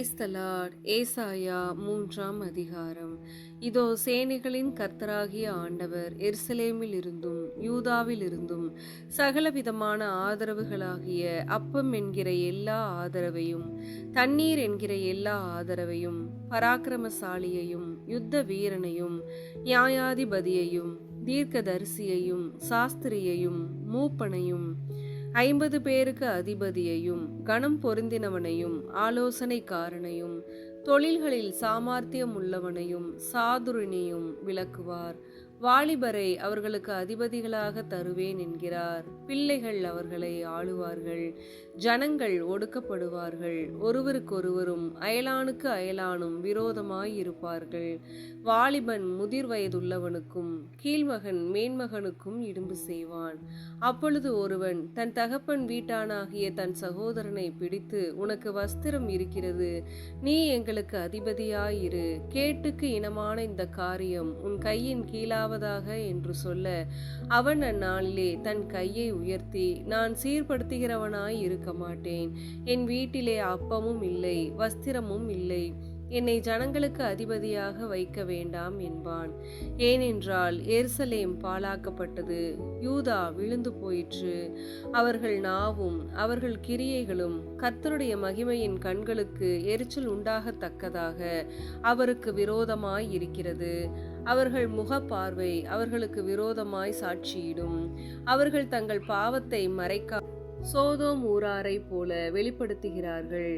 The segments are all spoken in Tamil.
Praise the Lord. ஏசாயா 3ஆம் அதிகாரம். இதோ சேனைகளின் கர்த்தராகிய ஆண்டவர் எருசலேமில் இருந்தும் யூதாவில் இருந்தும் சகலவிதமான ஆதரவுகளாகிய அப்பம் என்கிற எல்லா ஆதரவையும், தண்ணீர் என்கிற எல்லா ஆதரவையும், பராக்கிரமசாலியையும், யுத்த வீரனையும், நியாயாதிபதியையும், தீர்க்கதரிசியையும், சாஸ்திரியையும், மூப்பனையும், 50 பேருக்கு அதிபதியையும், கனம் பொருந்தினவனையும், ஆலோசனைக்காரனையும், தொழில்களில் சாமர்த்தியம் உள்ளவனையும், சாதுரினையும் விலக்குவார். வாலிபரை அவர்களுக்கு அதிபதிகளாக தருவேன் என்கிறார். பிள்ளைகள் அவர்களை ஆளுவார்கள். ஜனங்கள் ஒடுக்கப்படுவார்கள். ஒருவருக்கொருவரும் அயலானுக்கு அயலானும் விரோதமாயிருப்பார்கள். வாலிபன் முதிர் வயதுள்ளவனுக்கும் கீழ்மகன் மேன்மகனுக்கும் இடும்பு செய்வான். அப்பொழுது ஒருவன் தன் தகப்பன் வீட்டானாகிய தன் சகோதரனை பிடித்து, உனக்கு வஸ்திரம் இருக்கிறது, நீ எங்களுக்கு அதிபதியாயிரு, கேட்டுக்கு இனமான இந்த காரியம் உன் கையின் கீழாவதாக என்று சொல்ல, அவன் அந்நாளிலே தன் கையை உயர்த்தி, நான் சீர்படுத்துகிறவனாய் இருக்க மாட்டேன், என் வீட்டிலே அப்பமும் இல்லை, வஸ்திரமும் இல்லை, என்னை ஜனங்களுக்கு அதிபதியாக வைக்க வேண்டாம் என்பான். ஏனென்றால் எருசலேம் பாழாக்கப்பட்டது, யூதா விழுந்து போயிற்று. அவர்கள் நாவும் அவர்கள் கிரியைகளும் கர்த்தருடைய மகிமையின் கண்களுக்கு எரிச்சல் உண்டாகத்தக்கதாக அவருக்கு விரோதமாய் இருக்கிறது. அவர்கள் முகப்பார்வை அவர்களுக்கு விரோதமாய் சாட்சியிடும். அவர்கள் தங்கள் பாவத்தை மறைக்க சோதோம் ஊராரை போல வெளிப்படுத்துகிறார்கள்.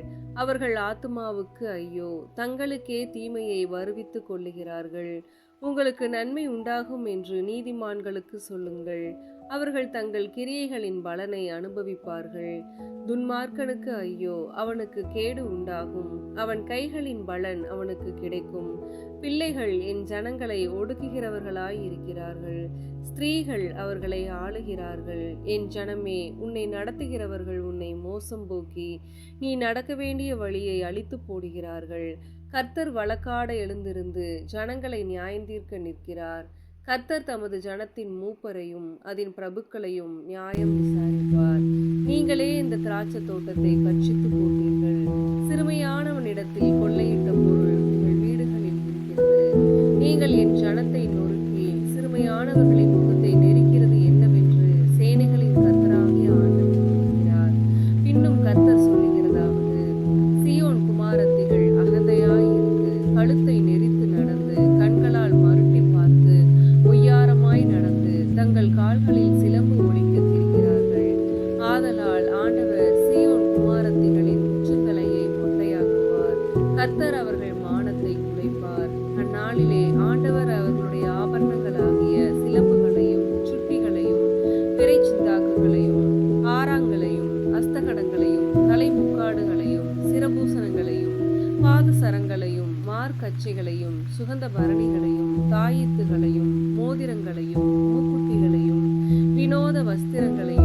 அவர்கள் ஆத்துமாவுக்கு ஐயோ, தங்களுக்கே தீமையை வருவித்துக் கொள்ளுகிறார்கள். உங்களுக்கு நன்மை உண்டாகும் என்று நீதிமான்களுக்கு சொல்லுங்கள். அவர்கள் தங்கள் கிரியைகளின் பலனை அனுபவிப்பார்கள். துன்மார்க்கனுக்கு ஐயோ, அவனுக்கு கேடு உண்டாகும், அவன் கைகளின் பலன் அவனுக்கு கிடைக்கும். பிள்ளைகள் என் ஜனங்களை ஒடுக்குகிறவர்களாய் இருக்கிறார்கள். ஸ்திரீகள் அவர்களை ஆளுகிறார்கள். என் ஜனமே, உன்னை நடத்துகிறவர்கள் உன்னை மோசம் போக்கி நீ நடக்க வேண்டிய வழியை அழித்து போடுகிறார்கள். கர்த்தர் வழக்காட எழுந்திருந்து ஜனங்களை நியாயந்தீர்க்க நிற்கிறார். கர்த்தர் தமது ஜனத்தின் மூப்பரையும் அதன் பிரபுக்களையும் நியாயம் விசாரிப்பார். நீங்களே இந்த திராட்சை தோட்டத்தை பட்சித்து போட்டீர்கள். சிறுமையானவனிடத்தில் கொள்ளையிட்ட பொருள் உங்கள் வீடுகளில் இருக்கிறது. நீங்கள் என் ஜனத்தை நொறுக்கி சிறுமையானவர்களின் முகத்தை நெருக்கிறது என்னவென்று சேனைகளின் கர்த்தராகிய ஆண்டவர் சொல்கிறார். பின்னும் கர்த்தர் சொல்லுகிறதாவது, சீயோன் குமாரத்திகள் அகந்தையாயிருந்து கழுத்தை நெரித்து நடந்து, கண்களால் மருட்டி பார்த்து, ஒய்யாரமாய் நடந்து, தங்கள் கால்களில் சிலம்பு ஒலிக்க திரிகிறார்கள். ஆதலால் ஆண்டவர் சீயோன் குமாரத்திகளின் உச்சங்களையே மொட்டையாக்குவார். கர்த்தர் அவர்கள் மானத்தை குலைப்பார். அந்நாளிலே ஆண்டவர் அவர்களுடைய ஆபரணங்களாகிய சிலம்புகளையும் சுட்டிகளையும் பிறைச்சிந்தாக்குகளையும் ஆராங்களையும் அஸ்தகடங்களையும் தலைமுக்காடுகளையும் சிரபூசணங்களையும் பாதசரங்களையும் மார்க்கச்சைகளையும் சுகந்த பரணிகளையும் தாயித்துகளையும் மோதிரங்களையும் மூக்குத்திகளையும் வினோத வஸ்திரங்களையும்